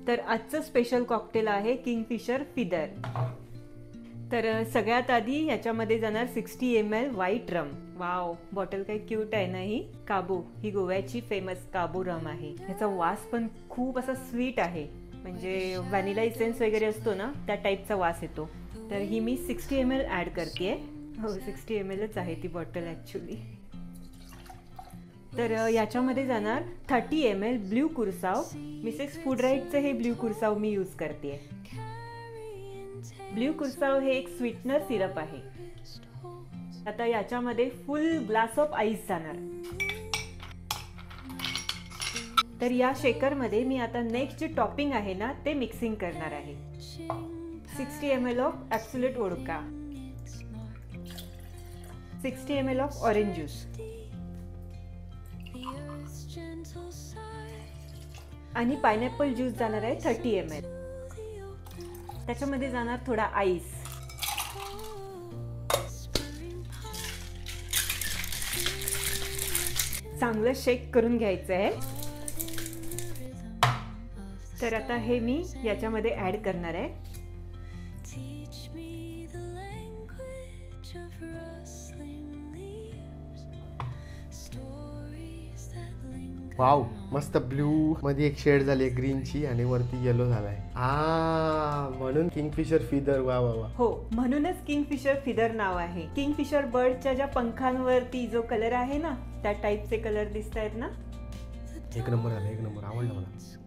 तर आजचं special cocktail आहे किंगफिशर फिदर. तर सगळ्यात आधी याच्यामध्ये जाणार 60 ml व्हाईट रम. वाव, बॉटल काही क्यूट आहे ना ही. काबू, ही गोव्याची फेमस काबू रम आहे. ह्याचा वास पण खूप असा स्वीट आहे, म्हणजे व्हॅनिला इसेन्स वगैरे असतो ना त्या टाईपचा वास येतो. तर ही मी 60 ml ॲड करते. हो, 60 mlच आहे ती बॉटल ॲक्च्युली. तर याच्यामध्ये जाणार 30 ml ब्ल्यू कुरसाव. मिसेस फूड राईटचं हे ब्ल्यू कुरसाव मी यूज करते. ब्ल्यू कुरसाव हे एक स्वीटनर सिरप आहे. आता याच्यामध्ये फुल ग्लास ऑफ आईस जाणार. तर या शेकरमध्ये मी आता नेक्स्ट जे टॉपिंग आहे ना ते मिक्सिंग करणार आहे. 60 ml of absolute vodka, 60 ml of orange juice आणि पायनॅपल ज्यूस जाणार आहे 30 ml. त्याच्यामध्ये जाणार थोडा आईस. चांगलं शेक करून घ्यायचं आहे. तर आता हे मी याच्यामध्ये ॲड करणार आहे. वाव, मस्त ब्ल्यू मध्ये एक शेड झाली ग्रीनची आणि वरती येलो झालाय. म्हणून किंगफिशर फिदर. वा वा वा. हो, म्हणूनच किंगफिशर फिदर नाव आहे. किंगफिशर बर्डच्या ज्या पंखांवरती जो कलर आहे ना त्या टाईपचे कलर दिसत आहेत ना. एक नंबर झाला, एक नंबर. आवडलं मला.